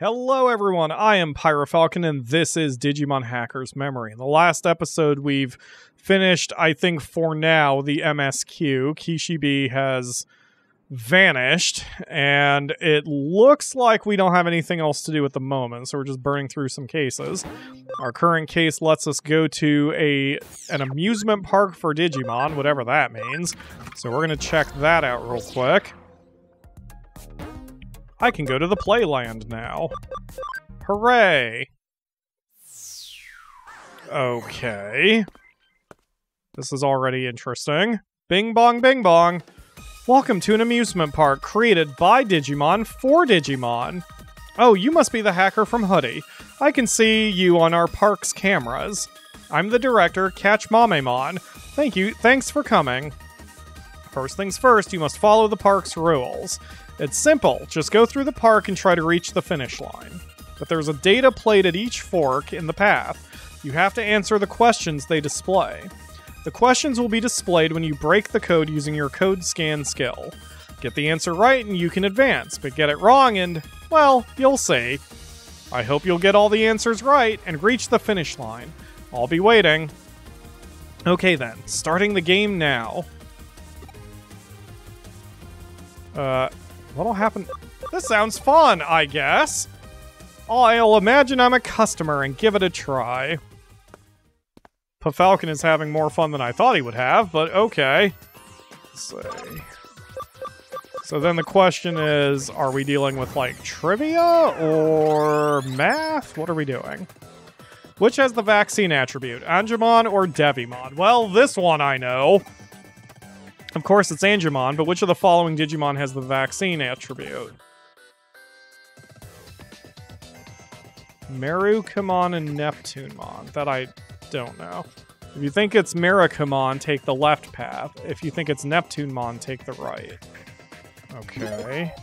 Hello everyone, I am PyroFalkon and this is Digimon Hacker's Memory. In the last episode we've finished, I think for now, the MSQ. Kishibe has vanished and it looks like we don't have anything else to do at the moment, so we're just burning through some cases. Our current case lets us go to an amusement park for Digimon, whatever that means. So we're going to check that out real quick. I can go to the playland now. Hooray! Okay. This is already interesting. Bing bong, bing bong. Welcome to an amusement park created by Digimon for Digimon. Oh, you must be the hacker from Hoodie. I can see you on our park's cameras. I'm the director, Catch Mamemon. Thank you. Thanks for coming. First things first, you must follow the park's rules. It's simple, just go through the park and try to reach the finish line. But there's a data plate at each fork in the path. You have to answer the questions they display. The questions will be displayed when you break the code using your code scan skill. Get the answer right and you can advance, but get it wrong and, well, you'll see. I hope you'll get all the answers right and reach the finish line. I'll be waiting. Okay then, starting the game now. What'll happen? This sounds fun, I guess. I'll imagine I'm a customer and give it a try. PyroFalkon is having more fun than I thought he would have, but okay. Let's see. So then the question is, are we dealing with, like, trivia or math? What are we doing? Which has the vaccine attribute, Angemon or Devimon? Well, this one I know. Of course, it's Angemon, but which of the following Digimon has the vaccine attribute? Merukamon and Neptunemon. That I don't know. If you think it's Merukamon, take the left path. If you think it's Neptunemon, take the right. Okay.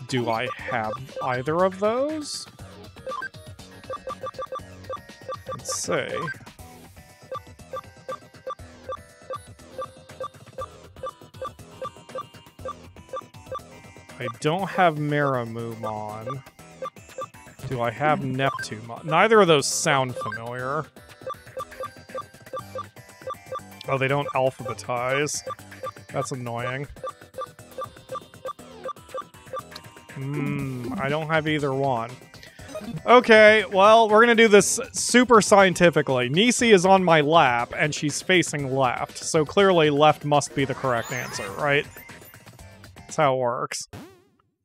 Do I have either of those? Let's see. I don't have Meramumon. Do I have Neptunemon? Neither of those sound familiar. Oh, they don't alphabetize. That's annoying. I don't have either one. Okay, well, we're gonna do this super scientifically. Nisi is on my lap, and she's facing left, so clearly left must be the correct answer, right? That's how it works.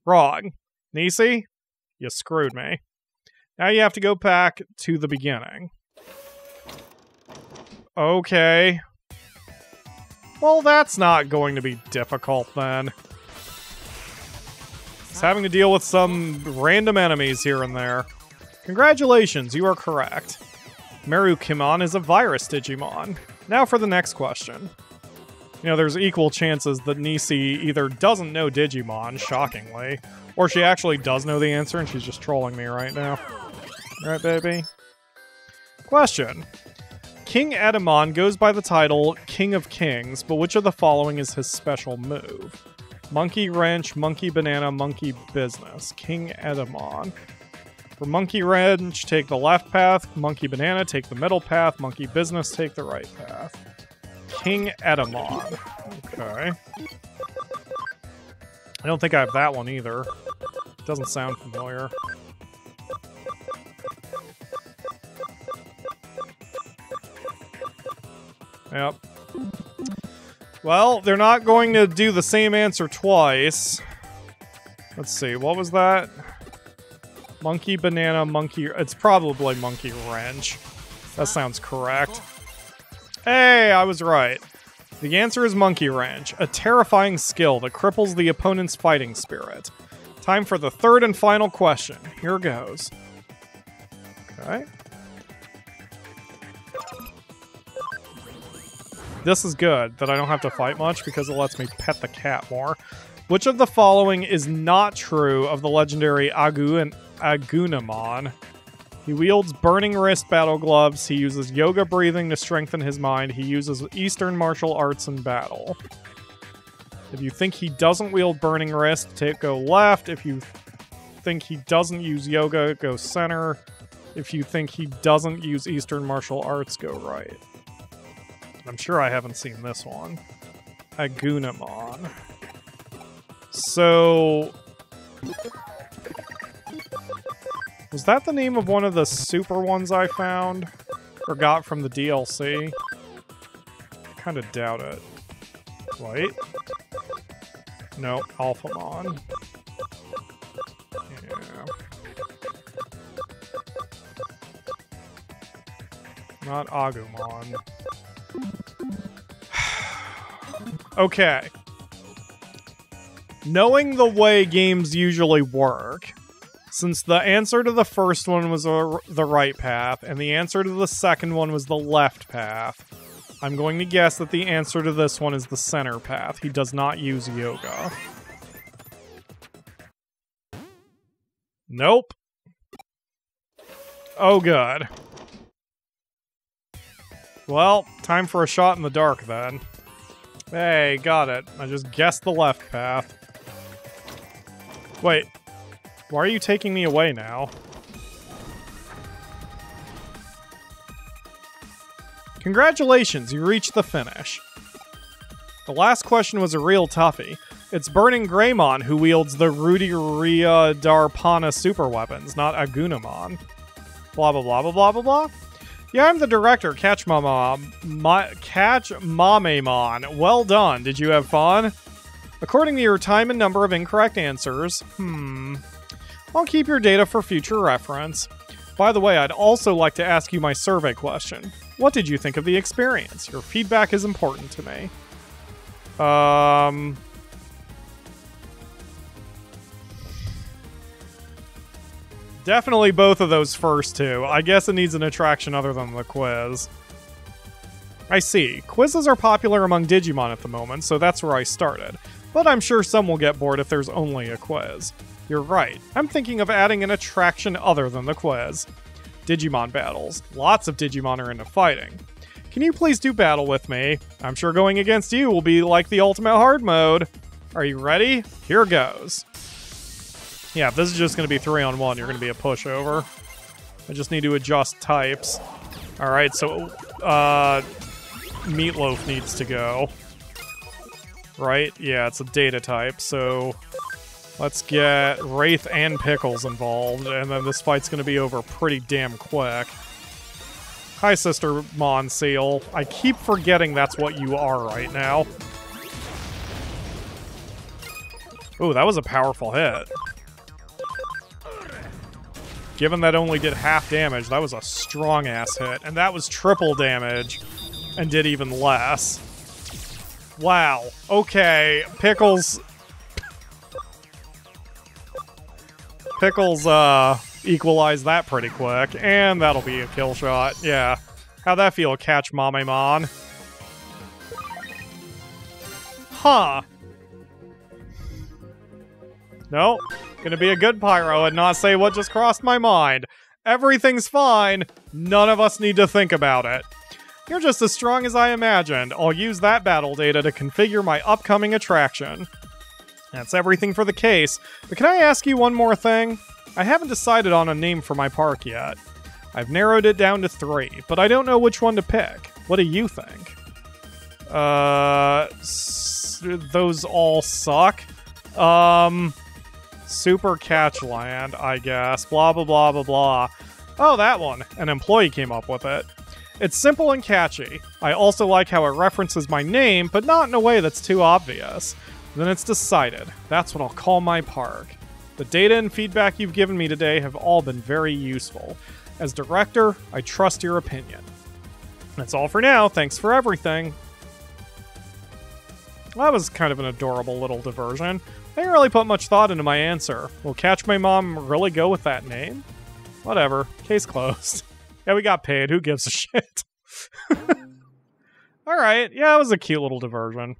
Wrong. Nisi, you screwed me. Now you have to go back to the beginning. Okay. Well, that's not going to be difficult, then. It's having to deal with some random enemies here and there. Congratulations, you are correct. Merukamon is a virus Digimon. Now for the next question. You know, there's equal chances that Nisi either doesn't know Digimon, shockingly, or she actually does know the answer and she's just trolling me right now. Right, baby? Question. King Edamon goes by the title King of Kings, but which of the following is his special move? Monkey Wrench, Monkey Banana, Monkey Business. King Edamon. For Monkey Wrench, take the left path. Monkey Banana, take the middle path. Monkey Business, take the right path. King Edamon. Okay. I don't think I have that one either. Doesn't sound familiar. Yep. Well, they're not going to do the same answer twice. Let's see, what was that? Monkey Banana, Monkey... It's probably Monkey Wrench. That sounds correct. Hey, I was right. The answer is Monkey Wrench, a terrifying skill that cripples the opponent's fighting spirit. Time for the third and final question. Here goes. Okay. This is good, that I don't have to fight much because it lets me pet the cat more. Which of the following is not true of the legendary Agunamon? He wields Burning Wrist battle gloves. He uses yoga breathing to strengthen his mind. He uses Eastern martial arts in battle. If you think he doesn't wield Burning Wrist, go left. If you think he doesn't use yoga, go center. If you think he doesn't use Eastern martial arts, go right. I'm sure I haven't seen this one. Agunamon. So... was that the name of one of the super ones I found? Or got from the DLC? Kind of doubt it. Wait. No, Alphamon. Yeah. Not Agumon. Okay. Knowing the way games usually work, since the answer to the first one was the right path, and the answer to the second one was the left path, I'm going to guess that the answer to this one is the center path. He does not use yoga. Nope. Oh, good. Well, time for a shot in the dark, then. Hey, got it. I just guessed the left path. Wait. Why are you taking me away now? Congratulations, you reached the finish. The last question was a real toughie. It's Burning Greymon who wields the Rudiria Darpana super weapons, not Agunamon. Blah blah blah blah blah blah blah. Yeah, I'm the director, Catch Mamemon. Well done, did you have fun? According to your time and number of incorrect answers, I'll keep your data for future reference. By the way, I'd also like to ask you my survey question. What did you think of the experience? Your feedback is important to me. Definitely both of those first two. I guess it needs an attraction other than the quiz. I see. Quizzes are popular among Digimon at the moment, so that's where I started. But I'm sure some will get bored if there's only a quiz. You're right. I'm thinking of adding an attraction other than the quiz. Digimon battles. Lots of Digimon are into fighting. Can you please do battle with me? I'm sure going against you will be like the ultimate hard mode. Are you ready? Here goes. Yeah, if this is just going to be 3-on-1, you're going to be a pushover. I just need to adjust types. Alright, so, Meatloaf needs to go. Right? Yeah, it's a data type, so... let's get Wraith and Pickles involved, and then this fight's going to be over pretty damn quick. Hi, Sister Monseal. I keep forgetting that's what you are right now. Ooh, that was a powerful hit. Given that only did half damage, that was a strong-ass hit. And that was triple damage, and did even less. Wow. Okay, Pickles... equalized that pretty quick, and that'll be a kill shot. Yeah. How'd that feel, Catch Mamemon? Huh. Nope. Gonna be a good Pyro and not say what just crossed my mind. Everything's fine. None of us need to think about it. You're just as strong as I imagined. I'll use that battle data to configure my upcoming attraction. That's everything for the case, but can I ask you one more thing? I haven't decided on a name for my park yet. I've narrowed it down to 3, but I don't know which one to pick. What do you think? Those all suck. Super Catchland, I guess. Blah, blah, blah, blah, blah. Oh, that one. An employee came up with it. It's simple and catchy. I also like how it references my name, but not in a way that's too obvious. Then it's decided. That's what I'll call my park. The data and feedback you've given me today have all been very useful. As director, I trust your opinion. That's all for now. Thanks for everything. Well, that was kind of an adorable little diversion. I didn't really put much thought into my answer. Will Catch My Mom really go with that name? Whatever. Case closed. Yeah, we got paid. Who gives a shit? Alright. Yeah, it was a cute little diversion.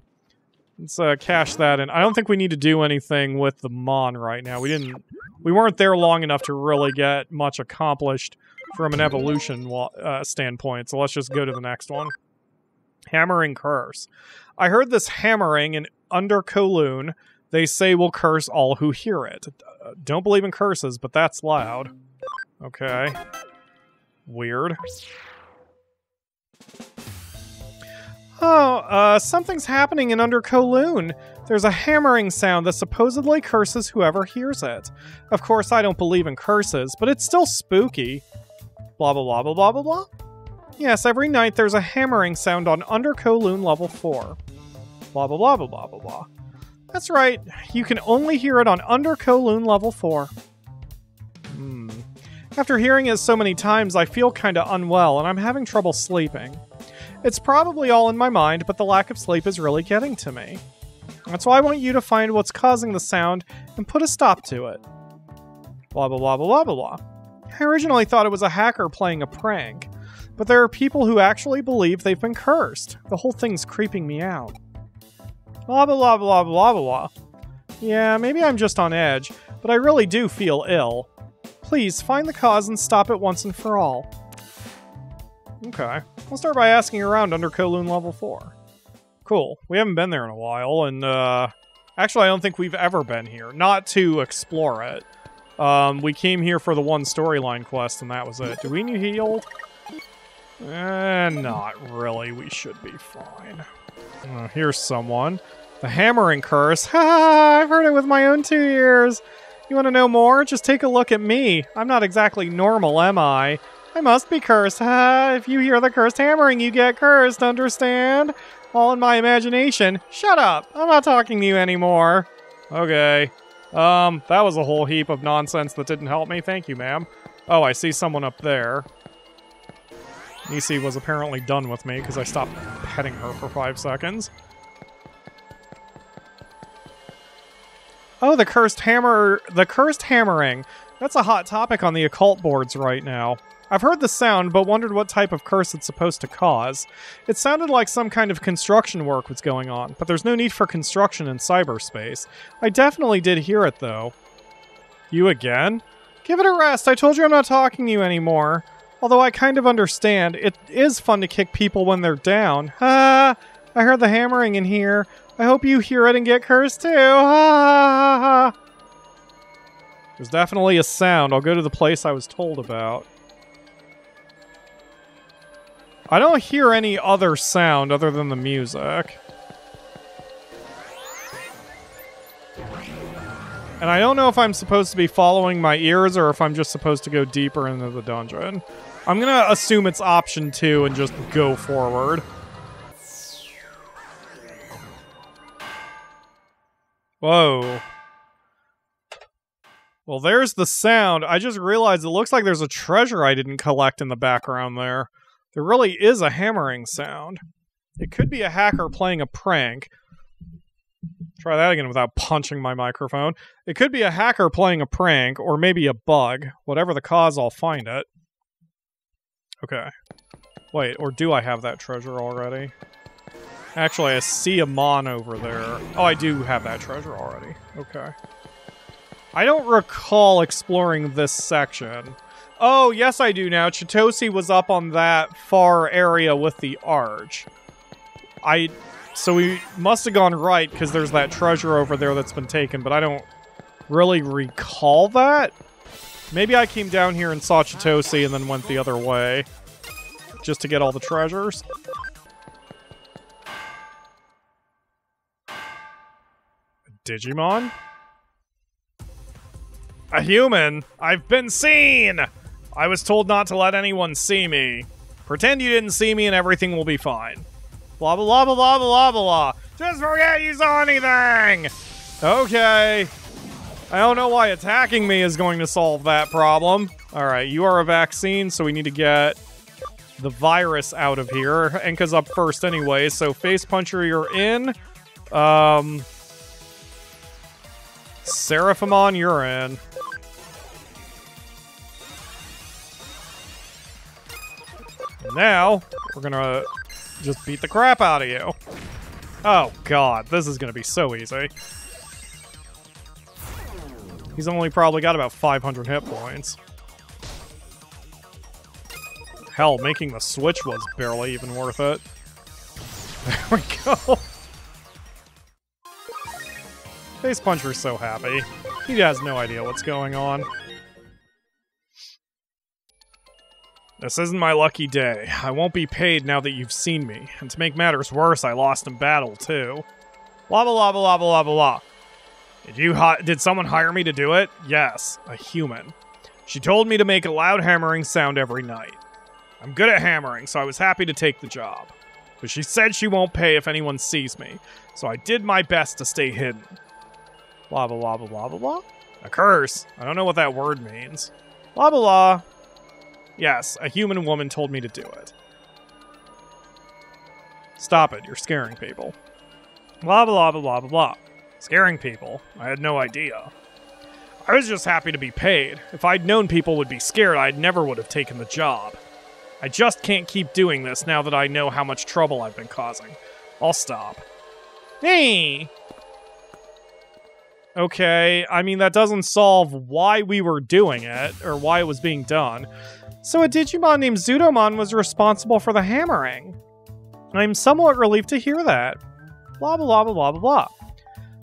Let's cash that in. I don't think we need to do anything with the Mon right now. We weren't there long enough to really get much accomplished from an evolution standpoint, so let's just go to the next one. Hammering Curse. I heard this hammering in Under Kowloon. They say will curse all who hear it. Don't believe in curses, but that's loud. Okay. Weird. Oh, something's happening in Under Kowloon. There's a hammering sound that supposedly curses whoever hears it. Of course, I don't believe in curses, but it's still spooky. Blah, blah, blah, blah, blah, blah, blah. Yes, every night there's a hammering sound on Under Kowloon level 4. Blah, blah, blah, blah, blah, blah, blah. That's right. You can only hear it on Under Kowloon level 4. After hearing it so many times, I feel kinda unwell, and I'm having trouble sleeping. It's probably all in my mind, but the lack of sleep is really getting to me. That's why I want you to find what's causing the sound and put a stop to it. Blah, blah, blah, blah, blah, blah, blah. I originally thought it was a hacker playing a prank, but there are people who actually believe they've been cursed. The whole thing's creeping me out. Blah, blah, blah, blah, blah, blah, blah. Yeah, maybe I'm just on edge, but I really do feel ill. Please, find the cause and stop it once and for all. Okay. We'll start by asking around Under Kowloon level 4. Cool. We haven't been there in a while, and, actually, I don't think we've ever been here. Not to explore it. We came here for the one storyline quest, and that was it. Do we need healed? Not really. We should be fine. Here's someone. The hammering curse. Ha! I've heard it with my own 2 ears. You want to know more? Just take a look at me. I'm not exactly normal, am I? I must be cursed. Ha! If you hear the cursed hammering, you get cursed, understand? All in my imagination. Shut up! I'm not talking to you anymore. Okay. That was a whole heap of nonsense that didn't help me. Thank you, ma'am. Oh, I see someone up there. Nisi was apparently done with me because I stopped petting her for 5 seconds. Oh, the cursed hammering. That's a hot topic on the occult boards right now. I've heard the sound, but wondered what type of curse it's supposed to cause. It sounded like some kind of construction work was going on, but there's no need for construction in cyberspace. I definitely did hear it, though. You again? Give it a rest. I told you I'm not talking to you anymore. Although I kind of understand, it is fun to kick people when they're down. Ha! I heard the hammering in here. I hope you hear it and get cursed too. Ha! There's definitely a sound. I'll go to the place I was told about. I don't hear any other sound other than the music. And I don't know if I'm supposed to be following my ears or if I'm just supposed to go deeper into the dungeon. I'm gonna assume it's option 2 and just go forward. Whoa. Well, there's the sound. I just realized it looks like there's a treasure I didn't collect in the background there. There really is a hammering sound. It could be a hacker playing a prank. Try that again without punching my microphone. It could be a hacker playing a prank, or maybe a bug. Whatever the cause, I'll find it. Okay. Wait, or do I have that treasure already? Actually, I see a mon over there. Oh, I do have that treasure already. Okay. I don't recall exploring this section. Oh, yes I do now. Chitosi was up on that far area with the arch. So we must have gone right, because there's that treasure over there that's been taken, but I don't really recall that. Maybe I came down here and saw Chitosi and then went the other way. Just to get all the treasures. Digimon? A human? I've been seen! I was told not to let anyone see me. Pretend you didn't see me and everything will be fine. Blah, blah, blah, blah, blah, blah, blah. Just forget you saw anything! Okay. I don't know why attacking me is going to solve that problem. Alright, you are a vaccine, so we need to get the virus out of here. Enka's up first anyway, so Face Puncher, you're in. Seraphimon, you're in. Now, we're gonna just beat the crap out of you. Oh god, this is gonna be so easy. He's only probably got about 500 hit points. Hell, making the switch was barely even worth it. There we go. Face Puncher's so happy. He has no idea what's going on. This isn't my lucky day. I won't be paid now that you've seen me. And to make matters worse, I lost in battle, too. Blah, blah, blah, blah, blah, blah, blah. Did someone hire me to do it? Yes, a human. She told me to make a loud hammering sound every night. I'm good at hammering, so I was happy to take the job. But she said she won't pay if anyone sees me, so I did my best to stay hidden. Blah, blah, blah, blah, blah, blah, blah. A curse. I don't know what that word means. Blah, blah, blah. Yes, a human woman told me to do it. Stop it, you're scaring people. Blah, blah, blah, blah, blah, blah. Scaring people? I had no idea. I was just happy to be paid. If I'd known people would be scared, I never would have taken the job. I just can't keep doing this now that I know how much trouble I've been causing. I'll stop. Hey! Okay, I mean, that doesn't solve why we were doing it, or why it was being done. So a Digimon named Zudomon was responsible for the hammering. I'm somewhat relieved to hear that. Blah, blah, blah, blah, blah, blah.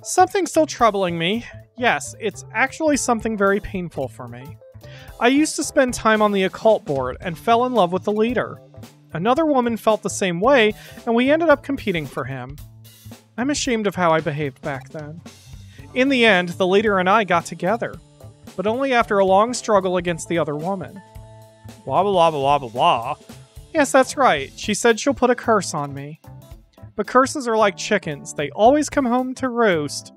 Something's still troubling me. Yes, it's actually something very painful for me. I used to spend time on the occult board and fell in love with the leader. Another woman felt the same way, and we ended up competing for him. I'm ashamed of how I behaved back then. In the end, the leader and I got together, but only after a long struggle against the other woman. Blah, blah, blah, blah, blah, blah. Yes, that's right. She said she'll put a curse on me. But curses are like chickens. They always come home to roost.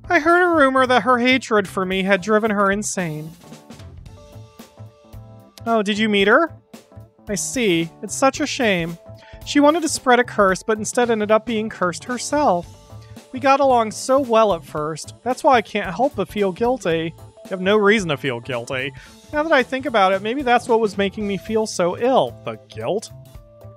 I heard a rumor that her hatred for me had driven her insane. Oh, did you meet her? I see. It's such a shame. She wanted to spread a curse, but instead ended up being cursed herself. We got along so well at first. That's why I can't help but feel guilty. You have no reason to feel guilty. Now that I think about it, maybe that's what was making me feel so ill. The guilt?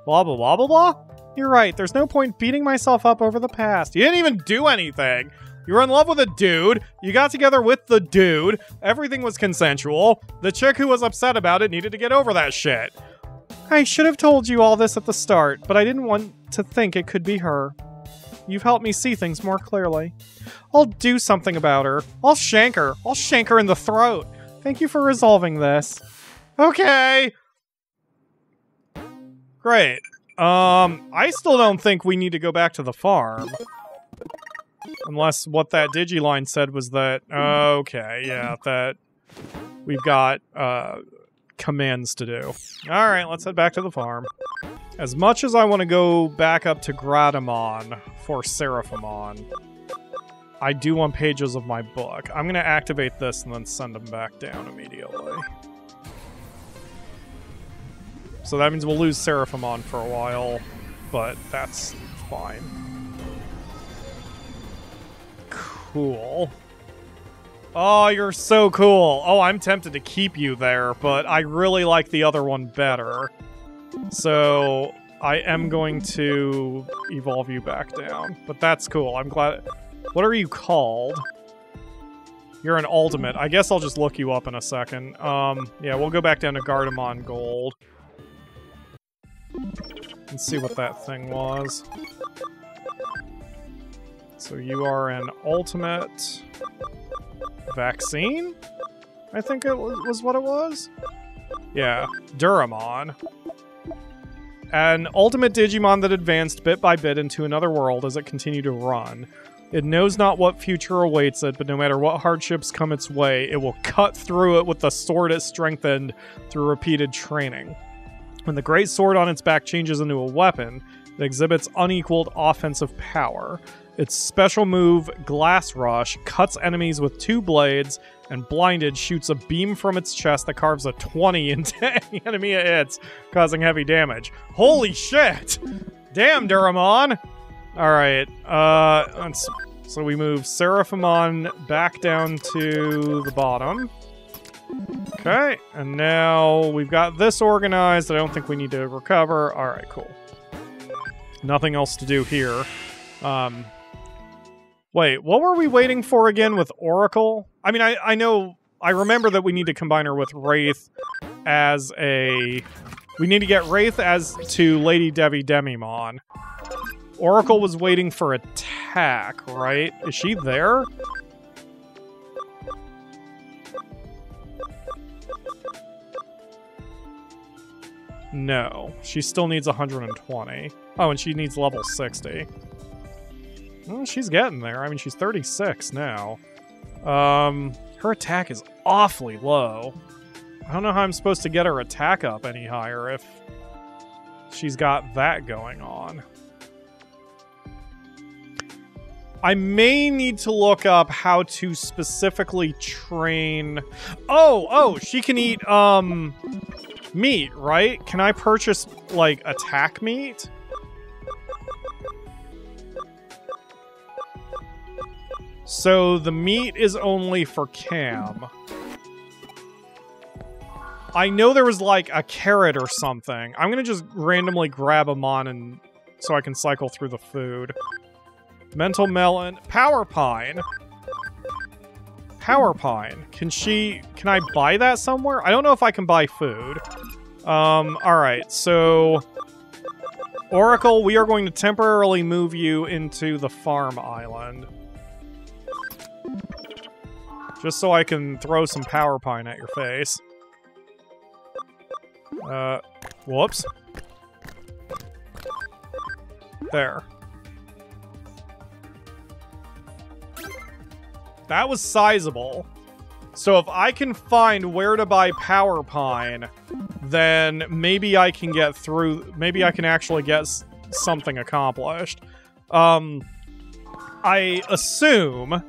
Blah, blah, blah, blah, blah? You're right. There's no point beating myself up over the past. You didn't even do anything. You were in love with a dude. You got together with the dude. Everything was consensual. The chick who was upset about it needed to get over that shit. I should have told you all this at the start, but I didn't want to think it could be her. You've helped me see things more clearly. I'll do something about her. I'll shank her. I'll shank her in the throat. Thank you for resolving this. Okay. Great. I still don't think we need to go back to the farm. Unless what that Digiline said was that, okay, yeah, that we've got, commands to do. Alright, let's head back to the farm. As much as I want to go back up to Gradamon for Seraphimon, I do want pages of my book. I'm going to activate this and then send them back down immediately. So that means we'll lose Seraphimon for a while, but that's fine. Cool. Oh, you're so cool. Oh, I'm tempted to keep you there, but I really like the other one better. So I am going to evolve you back down, but that's cool. I'm glad. What are you called? You're an ultimate. I guess I'll just look you up in a second. Yeah, we'll go back down to Gardamon Gold. Let's see what that thing was. So you are an ultimate vaccine? I think it was what it was? Yeah, Duramon. An ultimate Digimon that advanced bit by bit into another world as it continued to run. It knows not what future awaits it, but no matter what hardships come its way, it will cut through it with the sword it strengthened through repeated training. When the great sword on its back changes into a weapon, it exhibits unequaled offensive power. Its special move, Glass Rush, cuts enemies with 2 blades, and Blinded shoots a beam from its chest that carves a 20 into any enemy it hits, causing heavy damage. Holy shit! Damn, Duramon! Alright, so we move Seraphimon back down to the bottom. Okay, and now we've got this organized. I don't think we need to recover. Alright, cool. Nothing else to do here. Wait, what were we waiting for again with Oracle? I mean, I know, I remember that we need to combine her with Wraith as a We need to get Wraith as to Lady Devi Demimon. Oracle was waiting for attack, right? Is she there? No. She still needs 120. Oh, and she needs level 60. Well, she's getting there. I mean, she's 36 now. Her attack is awfully low. I don't know how I'm supposed to get her attack up any higher if she's got that going on. I may need to look up how to specifically train... Oh, she can eat, meat, right? Can I purchase, like, attack meat? So the meat is only for Cam. I know there was, like, a carrot or something. I'm gonna just randomly grab a mon and so I can cycle through the food. Mental melon. Power pine. Power pine. Can I buy that somewhere? I don't know if I can buy food. Alright, so... Oracle, we are going to temporarily move you into the farm island. Just so I can throw some power pine at your face. Whoops. There. That was sizable. So if I can find where to buy power pine, then maybe I can get through... Maybe I can actually get something accomplished. I assume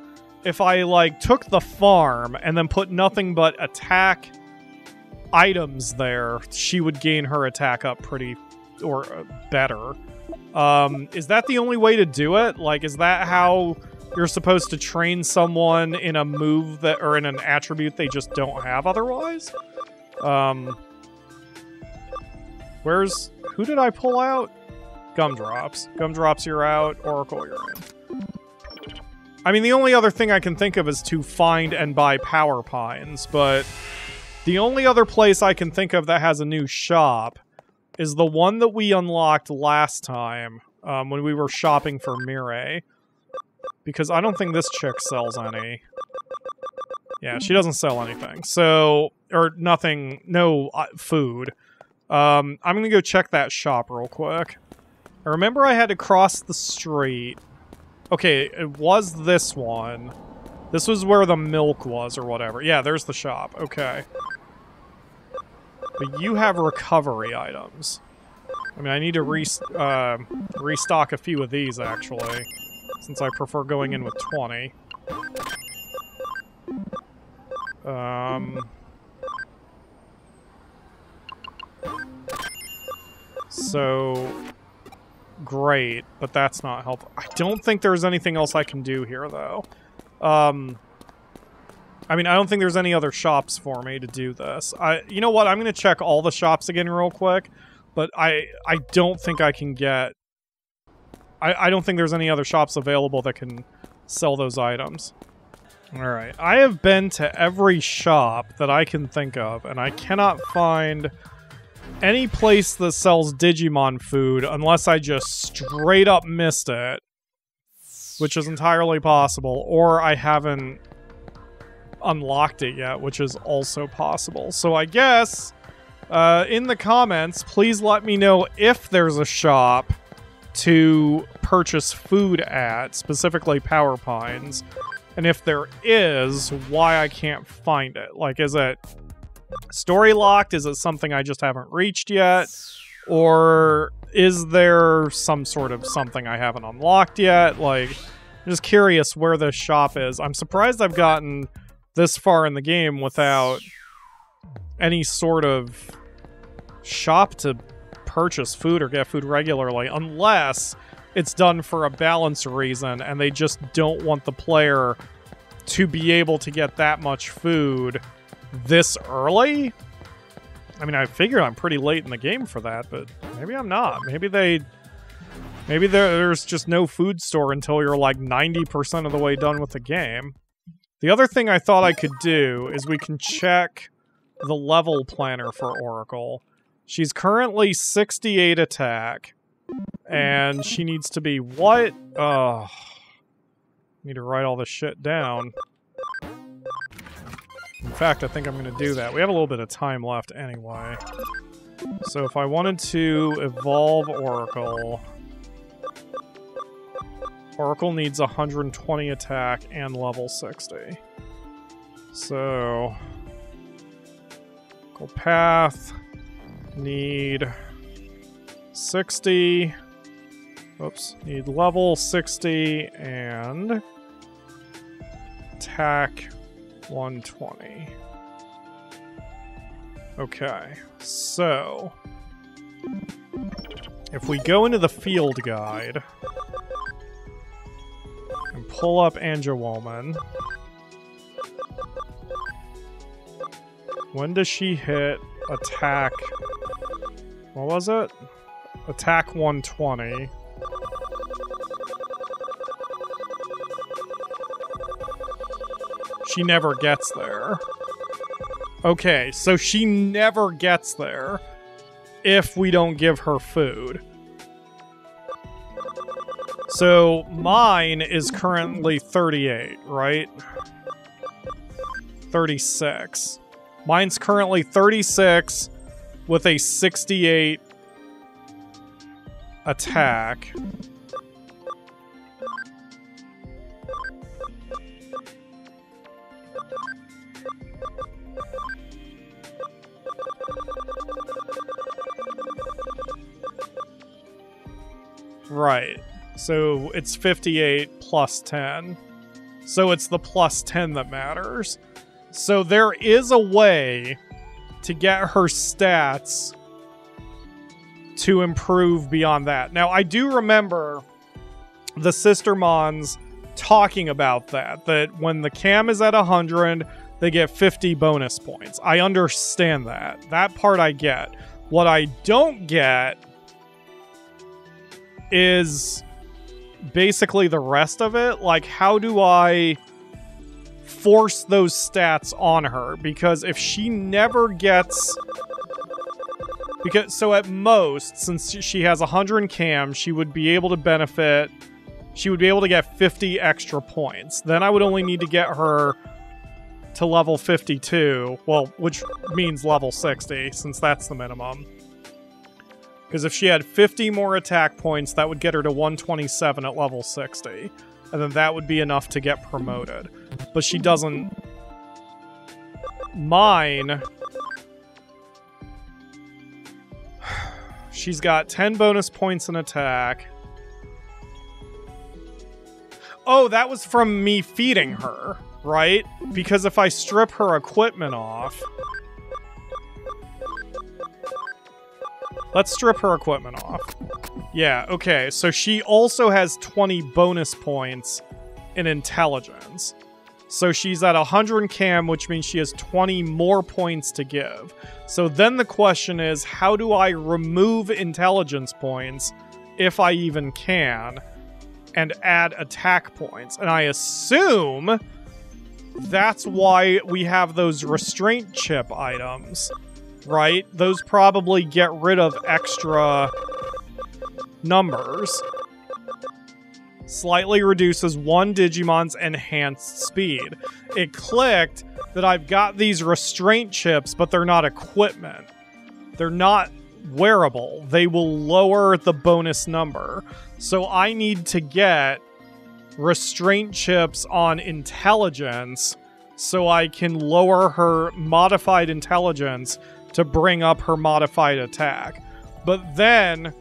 if I, like, took the farm and then put nothing but attack items there, she would gain her attack up pretty... or better. Is that the only way to do it? Like, is that how... you're supposed to train someone in a move that, or in an attribute they just don't have otherwise? Who did I pull out? Gumdrops. Gumdrops, you're out. Oracle, you're in. I mean, the only other thing I can think of is to find and buy power pines, but the only other place I can think of that has a new shop is the one that we unlocked last time, when we were shopping for Mireille. Because I don't think this chick sells any. Yeah, she doesn't sell anything. So, or nothing, no food. I'm gonna go check that shop real quick. I remember I had to cross the street. Okay, it was this one. This was where the milk was or whatever. Yeah, there's the shop. Okay. But you have recovery items. I mean, I need to restock a few of these, actually. Since I prefer going in with 20. So... great, but that's not helpful. I don't think there's anything else I can do here, though. I mean, I don't think there's any other shops for me to do this. You know what? I'm going to check all the shops again real quick, but I don't think I can get... I don't think there's any other shops available that can sell those items. Alright, I have been to every shop that I can think of, and I cannot find any place that sells Digimon food unless I just straight up missed it, which is entirely possible, or I haven't unlocked it yet, which is also possible. So I guess, in the comments, please let me know if there's a shop to purchase food at, specifically power pines, and if there is, why I can't find it. Like, is it story locked? Is it something I just haven't reached yet? Or is there some sort of something I haven't unlocked yet? Like, I'm just curious where this shop is. I'm surprised I've gotten this far in the game without any sort of shop to purchase food or get food regularly, unless it's done for a balance reason and they just don't want the player to be able to get that much food this early. I mean, I figure I'm pretty late in the game for that, but maybe I'm not. Maybe there's just no food store until you're like 90% of the way done with the game. The other thing I thought I could do is we can check the level planner for Oracle. She's currently 68 attack. And she needs to be what? Oh. Need to write all this shit down. In fact, I think I'm going to do that. We have a little bit of time left anyway. So if I wanted to evolve Oracle... Oracle needs 120 attack and level 60. So... Oracle Path... Need... 60... Oops. Need level 60 and... Attack 120. Okay, so... If we go into the field guide... And pull up Angelwoman... When does she hit attack... What was it? Attack 120. She never gets there. Okay, so she never gets there if we don't give her food. So mine is currently 38, right? 36. Mine's currently 36 with a 68 attack. Right. So it's 58 plus 10. So it's the plus 10 that matters. So there is a way to get her stats to improve beyond that. Now, I do remember the Sistermons talking about that when the cam is at 100, they get 50 bonus points. I understand that. That part I get. What I don't get is basically the rest of it. Like, how do I force those stats on her? Because if she never gets... So at most, since she has 100 cam, she would be able to benefit... She would be able to get 50 extra points. Then I would only need to get her to level 52. Well, which means level 60, since that's the minimum. Because if she had 50 more attack points, that would get her to 127 at level 60. And then that would be enough to get promoted. But she doesn't... Mine... She's got 10 bonus points in attack. Oh, that was from me feeding her, right? Because if I strip her equipment off... Let's strip her equipment off. Yeah, okay, so she also has 20 bonus points in intelligence. So she's at 100 cam, which means she has 20 more points to give. So then the question is, how do I remove intelligence points, if I even can, and add attack points? And I assume that's why we have those restraint chip items. Right? Those probably get rid of extra numbers. Slightly reduces one Digimon's enhanced speed. It clicked that I've got these restraint chips, but they're not equipment. They're not wearable. They will lower the bonus number. So I need to get restraint chips on intelligence so I can lower her modified intelligence to bring up her modified attack. But then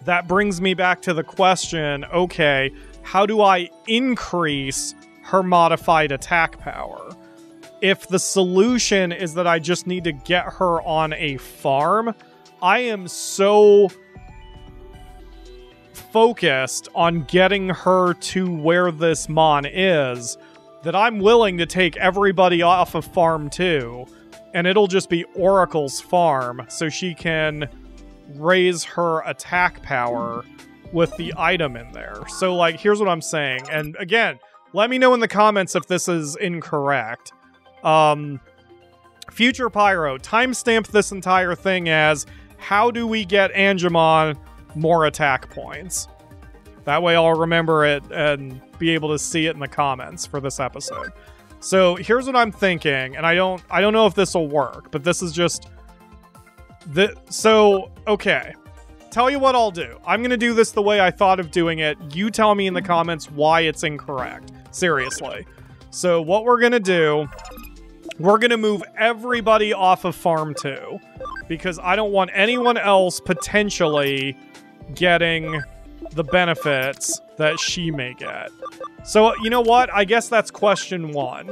that brings me back to the question, okay, how do I increase her modified attack power? If the solution is that I just need to get her on a farm, I am so focused on getting her to where this Mon is that I'm willing to take everybody off of farm 2. And it'll just be Oracle's farm, so she can raise her attack power with the item in there. So, like, here's what I'm saying. And again, let me know in the comments if this is incorrect. Future Pyro, timestamp this entire thing as, how do we get Angemon more attack points? That way I'll remember it and be able to see it in the comments for this episode. So here's what I'm thinking, and I don't know if this will work, but this is just... okay. Tell you what I'll do. I'm going to do this the way I thought of doing it. You tell me in the comments why it's incorrect. Seriously. So what we're going to do, we're going to move everybody off of Farm 2. Because I don't want anyone else potentially getting the benefits that she may get. So, you know what? I guess that's question 1.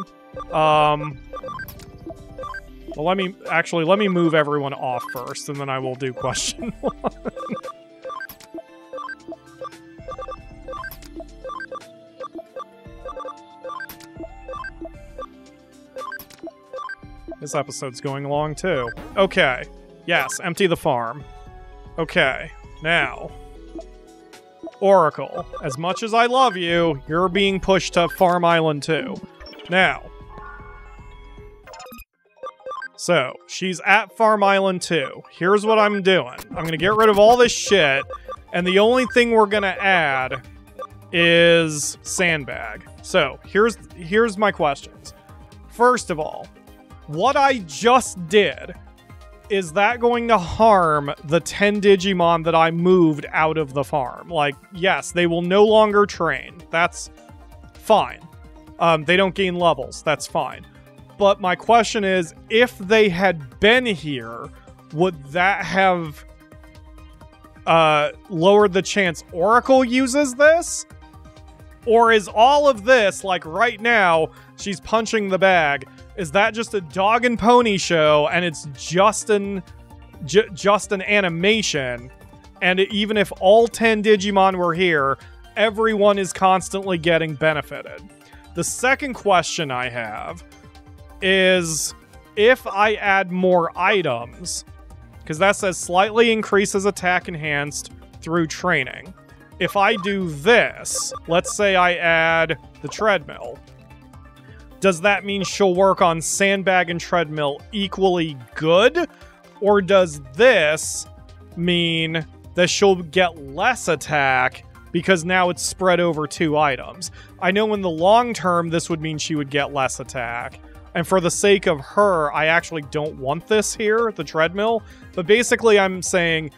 Well, let me move everyone off first, and then I will do question 1. This episode's going along, too. Okay. Yes, empty the farm. Okay. Now. Oracle. As much as I love you, you're being pushed to Farm Island 2. Now. So, she's at Farm Island 2. Here's what I'm doing. I'm gonna get rid of all this shit, and the only thing we're gonna add is Sandbag. So, here's my questions. First of all, what I just did, is that going to harm the 10 Digimon that I moved out of the farm? Like, yes, they will no longer train. That's fine. They don't gain levels. That's fine. But my question is, if they had been here, would that have lowered the chance Oracle uses this? Or is all of this, like right now, she's punching the bag, is that just a dog and pony show, and it's just an animation, and even if all 10 Digimon were here, everyone is constantly getting benefited? The second question I have is, if I add more items, because that says slightly increases attack enhanced through training. If I do this, let's say I add the treadmill, does that mean she'll work on Sandbag and treadmill equally good? Or does this mean that she'll get less attack because now it's spread over 2 items? I know in the long term, this would mean she would get less attack. And for the sake of her, I actually don't want this here, the treadmill. But basically, I'm saying,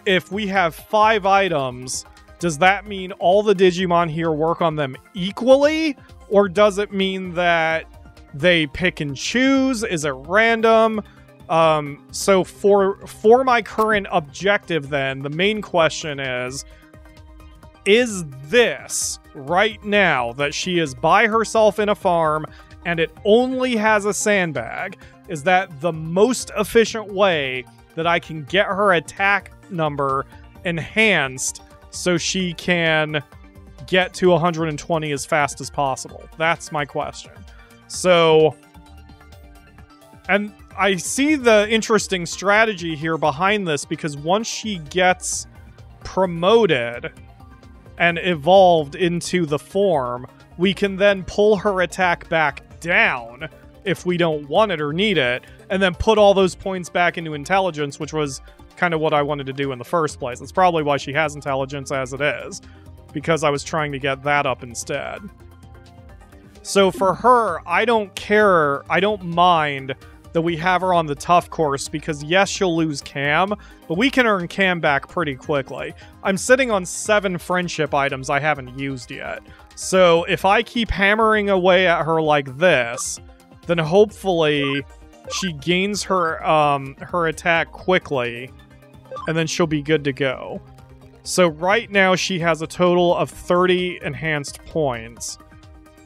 if we have 5 items, does that mean all the Digimon here work on them equally? Or does it mean that they pick and choose? Is it random? So for my current objective then, the main question is this right now that she is by herself in a farm and it only has a sandbag, is that the most efficient way that I can get her attack number enhanced so she can get to 120 as fast as possible? That's my question. So, and I see the interesting strategy here behind this, because once she gets promoted and evolved into the form, we can then pull her attack back down if we don't want it or need it, and then put all those points back into intelligence, which was kind of what I wanted to do in the first place. That's probably why she has intelligence as it is, because I was trying to get that up instead. So for her, I don't care, I don't mind that we have her on the tough course, because yes, she'll lose Cam, but we can earn Cam back pretty quickly. I'm sitting on 7 friendship items I haven't used yet. So if I keep hammering away at her like this, then hopefully she gains her her attack quickly, and then she'll be good to go. So right now she has a total of 30 enhanced points,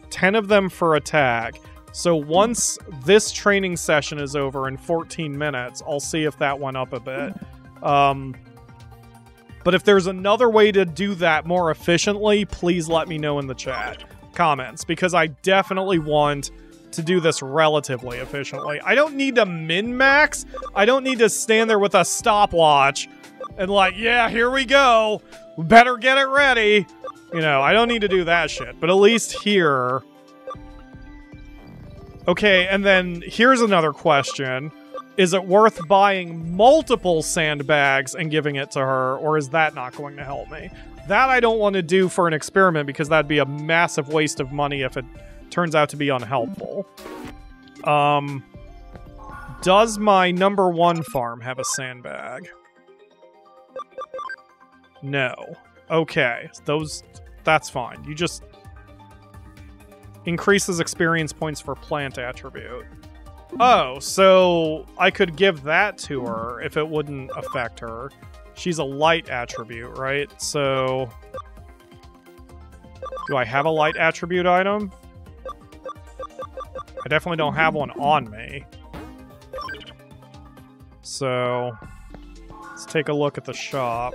10 of them for attack. So once this training session is over in 14 minutes, I'll see if that went up a bit. But if there's another way to do that more efficiently, please let me know in the chat comments, because I definitely want to do this relatively efficiently. I don't need to min-max. I don't need to stand there with a stopwatch and like, yeah, here we go. We better get it ready. You know, I don't need to do that shit. But at least here, Okay, and then here's another question. Is it worth buying multiple sandbags and giving it to her, or is that not going to help me? That I don't want to do for an experiment because that'd be a massive waste of money if it turns out to be unhelpful. Does my #1 farm have a sandbag? No. Okay, that's fine. You just increases experience points for plant attribute. Oh, so I could give that to her if it wouldn't affect her. She's a light attribute, right? So do I have a light attribute item? I definitely don't have one on me. So let's take a look at the shop.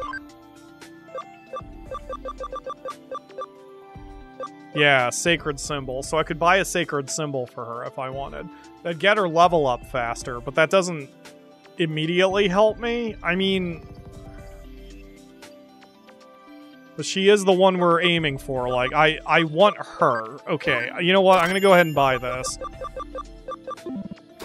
Yeah, sacred symbol. So I could buy a sacred symbol for her if I wanted. That'd get her level up faster, but that doesn't immediately help me. I mean, but she is the one we're aiming for. Like, I want her. Okay, you know what? I'm gonna go ahead and buy this.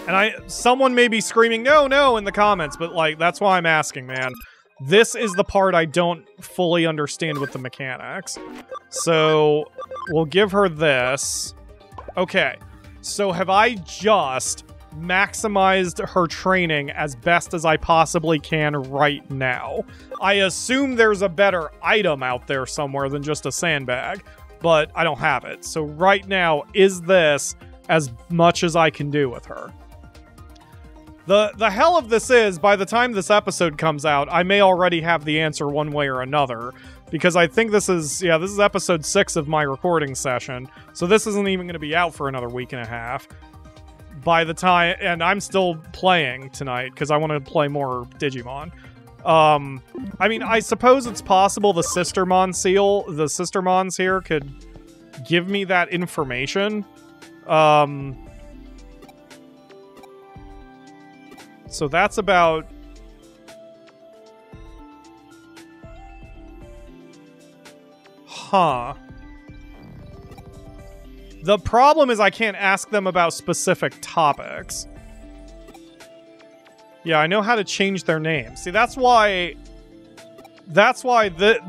And someone may be screaming, no, no, in the comments, but like, that's why I'm asking, man. This is the part I don't fully understand with the mechanics. So, we'll give her this. Okay, so have I just maximized her training as best as I possibly can right now? I assume there's a better item out there somewhere than just a sandbag, but I don't have it. So right now, is this as much as I can do with her? The hell of this is, by the time this episode comes out, I may already have the answer one way or another, because I think this is episode 6 of my recording session, so this isn't even going to be out for another week and a half. By the time, and I'm still playing tonight, because I want to play more Digimon. I mean, I suppose it's possible the Sistermons here could give me that information. So that's about... Huh. The problem is I can't ask them about specific topics. Yeah, I know how to change their names. See, that's why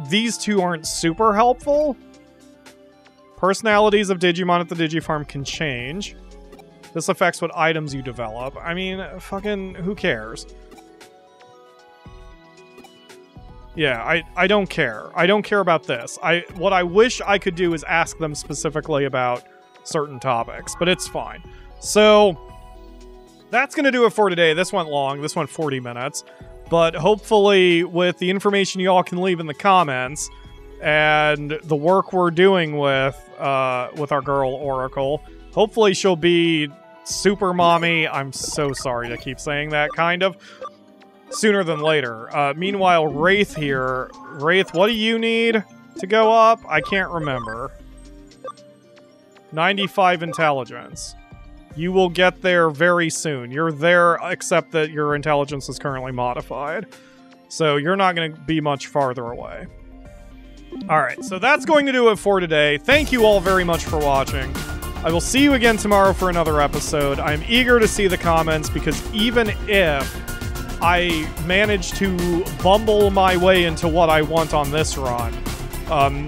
these two aren't super helpful. Personalities of Digimon at the Digifarm can change. This affects what items you develop. I mean, fucking, who cares? Yeah, I don't care. I don't care about this. What I wish I could do is ask them specifically about certain topics, but it's fine. So, that's gonna do it for today. This went long. This went 40 minutes. But hopefully, with the information you all can leave in the comments, and the work we're doing with our girl, Oracle, hopefully she'll be super mommy. I'm so sorry to keep saying that, kind of. Sooner than later. Meanwhile, Wraith here. Wraith, what do you need to go up? I can't remember. 95 intelligence. You will get there very soon. You're there, except that your intelligence is currently modified. So you're not going to be much farther away. Alright, so that's going to do it for today. Thank you all very much for watching. I will see you again tomorrow for another episode. I'm eager to see the comments, because even if I manage to bumble my way into what I want on this run,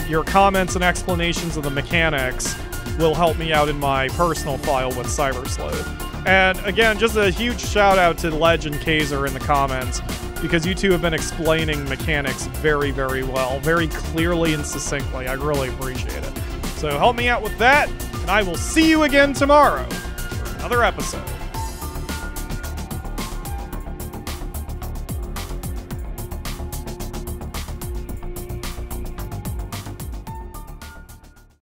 your comments and explanations of the mechanics will help me out in my personal file with Cyber Sleuth. And again, just a huge shout out to Ledge and Kaiser in the comments, because you two have been explaining mechanics very, very well, very clearly and succinctly. I really appreciate it. So help me out with that, and I will see you again tomorrow for another episode.